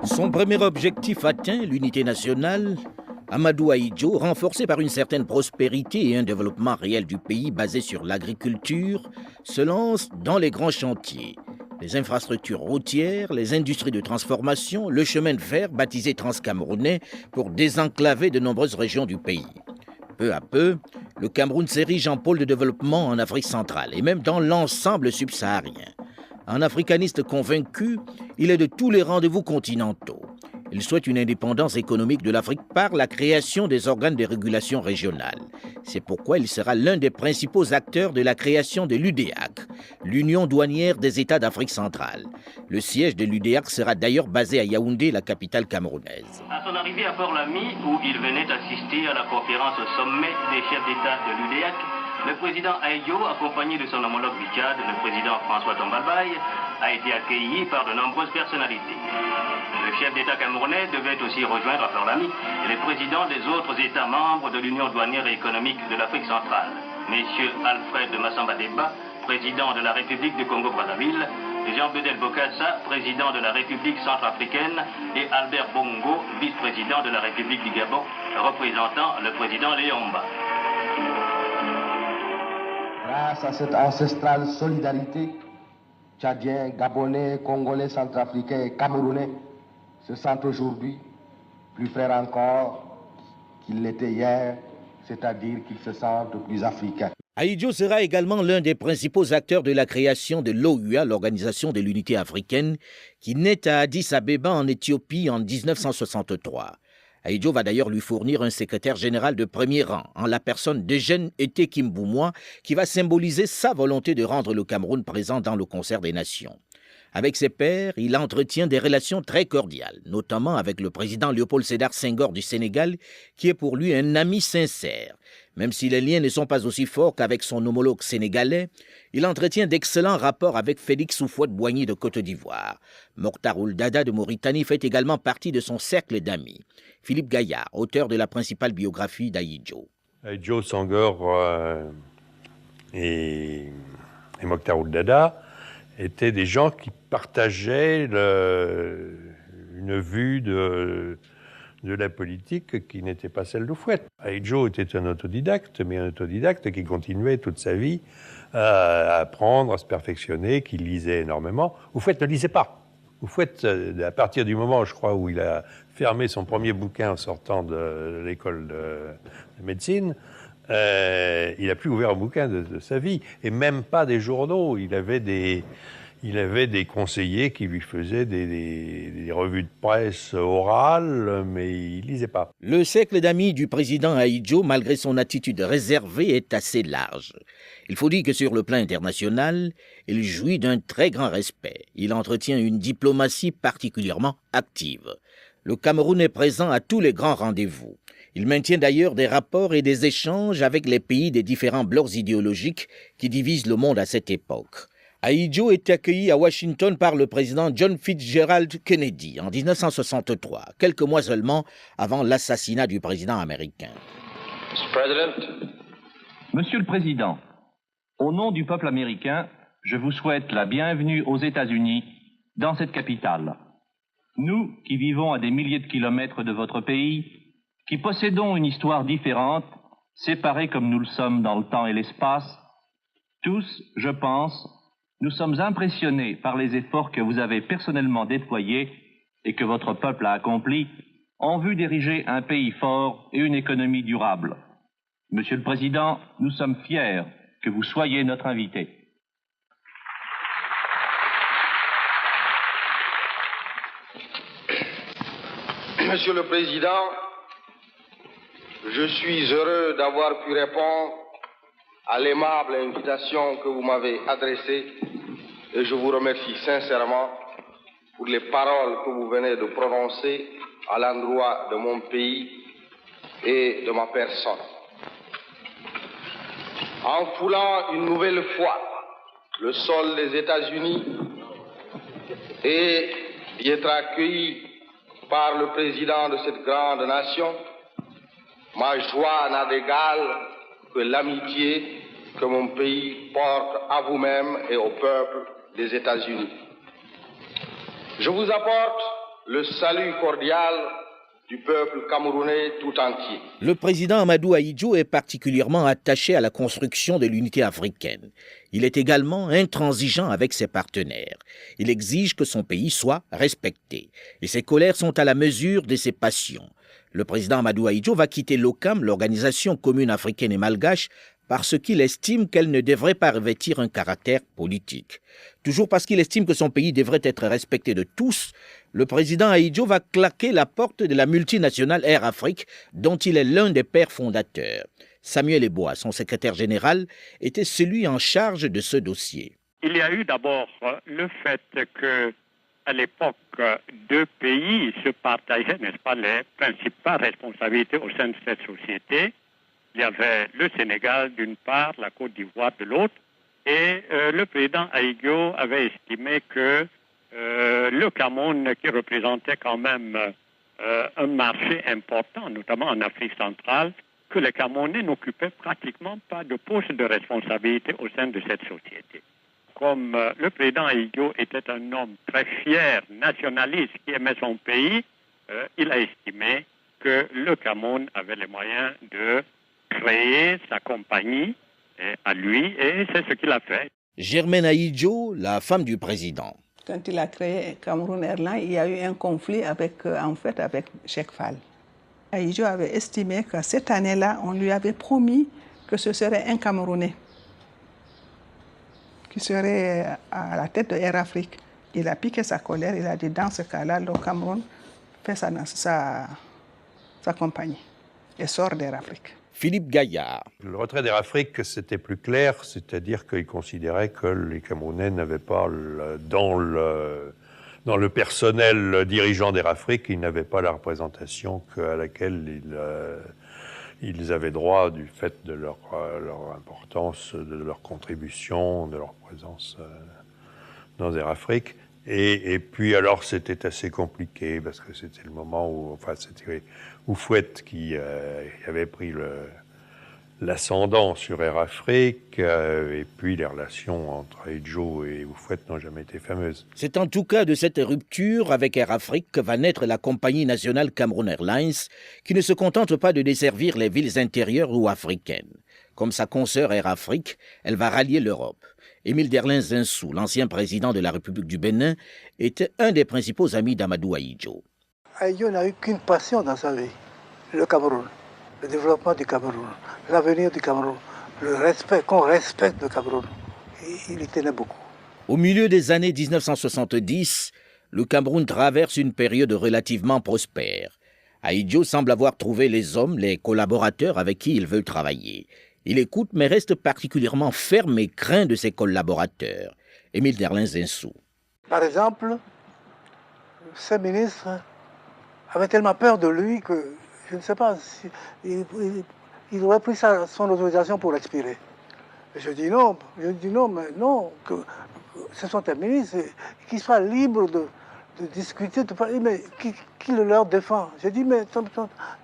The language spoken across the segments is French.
Son premier objectif atteint, l'unité nationale, Amadou Ahidjo, renforcé par une certaine prospérité et un développement réel du pays basé sur l'agriculture, se lance dans les grands chantiers. Les infrastructures routières, les industries de transformation, le chemin de fer baptisé Transcamerounais pour désenclaver de nombreuses régions du pays. Peu à peu, le Cameroun s'érige en pôle de développement en Afrique centrale et même dans l'ensemble subsaharien. Un africaniste convaincu, il est de tous les rendez-vous continentaux. Il souhaite une indépendance économique de l'Afrique par la création des organes de régulation régionale. C'est pourquoi il sera l'un des principaux acteurs de la création de l'UDEAC, l'Union douanière des États d'Afrique centrale. Le siège de l'UDEAC sera d'ailleurs basé à Yaoundé, la capitale camerounaise. À son arrivée à Port-Lamy, où il venait assister à la conférence au sommet des chefs d'État de l'UDEAC, le président Ahidjo, accompagné de son homologue du Tchad, le président François Tombalbaye, a été accueilli par de nombreuses personnalités. Le chef d'État camerounais devait aussi rejoindre à Port-Lamy les présidents des autres États membres de l'Union douanière et économique de l'Afrique centrale. Messieurs Alfred Massamba Deba, président de la République du Congo-Brazzaville, Jean-Bedel Bokassa, président de la République centrafricaine, et Albert Bongo, vice-président de la République du Gabon, représentant le président Léomba. Grâce à cette ancestrale solidarité, Tchadiens, Gabonais, Congolais, Centrafricains et Camerounais se sentent aujourd'hui plus frères encore qu'ils l'étaient hier, c'est-à-dire qu'ils se sentent plus africains. Ahidjo sera également l'un des principaux acteurs de la création de l'OUA, l'Organisation de l'Unité africaine, qui naît à Addis Abeba en Éthiopie en 1963. Ahidjo va d'ailleurs lui fournir un secrétaire général de premier rang, en la personne d'Eugène Ete Kimboumoua, qui va symboliser sa volonté de rendre le Cameroun présent dans le concert des nations. Avec ses pairs, il entretient des relations très cordiales, notamment avec le président Léopold Sédar Senghor du Sénégal, qui est pour lui un ami sincère. Même si les liens ne sont pas aussi forts qu'avec son homologue sénégalais, il entretient d'excellents rapports avec Félix Houphouët-Boigny de Côte d'Ivoire. Mokhtar Ould Daddah de Mauritanie fait également partie de son cercle d'amis. Philippe Gaillard, auteur de la principale biographie d'Ahidjo. Ahidjo, Senghor et Mokhtar Ould Daddah étaient des gens qui partageaient une vue de la politique qui n'était pas celle d'Houphouët. Ahidjo était un autodidacte, mais un autodidacte qui continuait toute sa vie à apprendre, à se perfectionner, qui lisait énormément. Houphouët ne lisait pas. Houphouët, à partir du moment, je crois, où il a fermé son premier bouquin en sortant de l'école de médecine, il n'a plus ouvert un bouquin de sa vie, et même pas des journaux. Il avait des conseillers qui lui faisaient des revues de presse orales, mais il ne lisait pas. Le cercle d'amis du président Ahidjo, malgré son attitude réservée, est assez large. Il faut dire que sur le plan international, il jouit d'un très grand respect. Il entretient une diplomatie particulièrement active. Le Cameroun est présent à tous les grands rendez-vous. Il maintient d'ailleurs des rapports et des échanges avec les pays des différents blocs idéologiques qui divisent le monde à cette époque. Ahidjo est accueilli à Washington par le président John Fitzgerald Kennedy en 1963, quelques mois seulement avant l'assassinat du président américain. Monsieur le Président, au nom du peuple américain, je vous souhaite la bienvenue aux États-Unis, dans cette capitale. Nous, qui vivons à des milliers de kilomètres de votre pays, qui possédons une histoire différente, séparée comme nous le sommes dans le temps et l'espace, tous, je pense, nous sommes impressionnés par les efforts que vous avez personnellement déployés et que votre peuple a accomplis en vue d'ériger un pays fort et une économie durable. Monsieur le Président, nous sommes fiers que vous soyez notre invité. Monsieur le Président, je suis heureux d'avoir pu répondre à l'aimable invitation que vous m'avez adressée et je vous remercie sincèrement pour les paroles que vous venez de prononcer à l'endroit de mon pays et de ma personne. En foulant une nouvelle fois le sol des États-Unis et d'y être accueilli par le président de cette grande nation, ma joie n'a d'égal que l'amitié que mon pays porte à vous-même et au peuple des États-Unis. Je vous apporte le salut cordial du peuple camerounais tout entier. Le président Amadou Ahidjo est particulièrement attaché à la construction de l'unité africaine. Il est également intransigeant avec ses partenaires. Il exige que son pays soit respecté. Et ses colères sont à la mesure de ses passions. Le président Amadou Ahidjo va quitter l'OCAM, l'Organisation commune africaine et malgache, parce qu'il estime qu'elle ne devrait pas revêtir un caractère politique. Toujours parce qu'il estime que son pays devrait être respecté de tous, le président Ahidjo va claquer la porte de la multinationale Air Afrique, dont il est l'un des pères fondateurs. Samuel Eboa, son secrétaire général, était celui en charge de ce dossier. Il y a eu d'abord le fait que, à l'époque, deux pays se partageaient, n'est-ce pas, les principales responsabilités au sein de cette société. Il y avait le Sénégal d'une part, la Côte d'Ivoire de l'autre, et le président Ahidjo avait estimé que le Cameroun, qui représentait quand même un marché important, notamment en Afrique centrale, que les Camerounais n'occupaient pratiquement pas de poste de responsabilité au sein de cette société. Comme le président Ahidjo était un homme très fier, nationaliste, qui aimait son pays, il a estimé que le Cameroun avait les moyens de créer sa compagnie à lui, et c'est ce qu'il a fait. Germaine Ahidjo, la femme du président. Quand il a créé Cameroun Airlines, il y a eu un conflit avec Cheikh Fall. Ahidjo avait estimé que cette année-là, on lui avait promis que ce serait un Camerounais qui serait à la tête de Air Afrique. Il a piqué sa colère, il a dit dans ce cas-là, le Cameroun fait sa compagnie et sort d'Air Afrique. Philippe Gaillard. Le retrait d'Air Afrique, c'était plus clair, c'est-à-dire qu'il considérait que les Camerounais n'avaient pas, dans le personnel dirigeant d'Air Afrique, ils n'avaient pas la représentation à laquelle ils avaient droit du fait de leur importance, de leur contribution, de leur présence dans Air Afrique. Et puis alors c'était assez compliqué parce que c'était le moment où, c'était Houphouët qui avait pris l'ascendant sur Air Afrique, et puis les relations entre Ahidjo et Houphouët n'ont jamais été fameuses. C'est en tout cas de cette rupture avec Air Afrique que va naître la compagnie nationale Cameroun Airlines, qui ne se contente pas de desservir les villes intérieures ou africaines. Comme sa consoeur Air Afrique, elle va rallier l'Europe. Émile Derlin Zinsou, l'ancien président de la République du Bénin, était un des principaux amis d'Amadou Ahidjo. Ahidjo n'a eu qu'une passion dans sa vie, le Cameroun, le développement du Cameroun, l'avenir du Cameroun, le respect, qu'on respecte le Cameroun. Et il y tenait beaucoup. Au milieu des années 1970, le Cameroun traverse une période relativement prospère. Ahidjo semble avoir trouvé les hommes, les collaborateurs avec qui il veut travailler. Il écoute mais reste particulièrement ferme et craint de ses collaborateurs. Émile Derlin Zinsou. Par exemple, ces ministres avaient tellement peur de lui que je ne sais pas, il aurait pris son autorisation pour respirer. Je dis non, mais non, que ce sont des ministres, qu'ils soient libres de discuter, de parler, mais qui le leur défend? J'ai dit, mais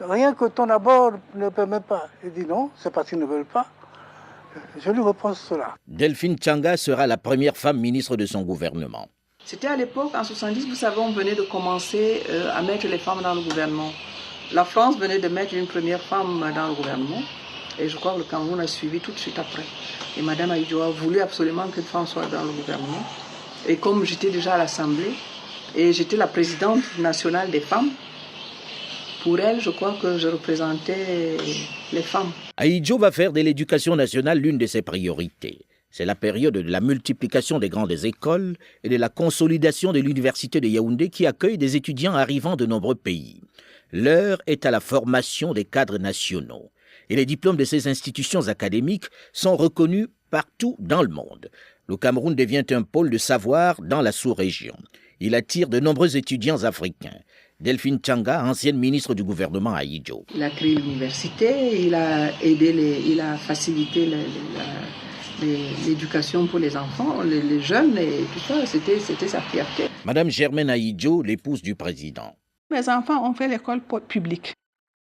rien que ton abord ne permet pas. Il dit non, c'est parce qu'ils ne veulent pas. Je lui reproche cela. Delphine Tchanga sera la première femme ministre de son gouvernement. C'était à l'époque, en 70, vous savez, on venait de commencer à mettre les femmes dans le gouvernement. La France venait de mettre une première femme dans le gouvernement, et je crois que le Cameroun a suivi tout de suite après. Et Mme Ahidjo a voulu absolument qu'une femme soit dans le gouvernement. Et comme j'étais déjà à l'Assemblée, et j'étais la présidente nationale des femmes, pour elle, je crois que je représentais les femmes. Ahidjo va faire de l'éducation nationale l'une de ses priorités. C'est la période de la multiplication des grandes écoles et de la consolidation de l'université de Yaoundé qui accueille des étudiants arrivant de nombreux pays. L'heure est à la formation des cadres nationaux. Et les diplômes de ces institutions académiques sont reconnus partout dans le monde. Le Cameroun devient un pôle de savoir dans la sous-région. Il attire de nombreux étudiants africains. Delphine Tchanga, ancienne ministre du gouvernement Ahidjo. Il a créé l'université, il a facilité l'éducation pour les enfants, les jeunes et tout ça, c'était sa fierté. Madame Germaine Ahidjo, l'épouse du président. Mes enfants ont fait l'école publique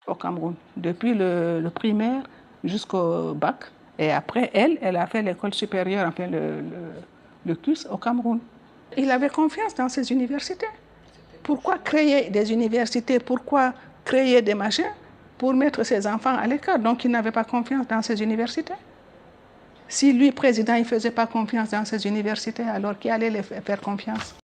au Cameroun, depuis le primaire jusqu'au bac. Et après, elle a fait l'école supérieure, enfin le CUS au Cameroun. Il avait confiance dans ses universités. Pourquoi créer des universités? Pourquoi créer des machins pour mettre ses enfants à l'écart? Donc, il n'avait pas confiance dans ces universités. Si lui, président, il ne faisait pas confiance dans ces universités, alors qui allait les faire confiance?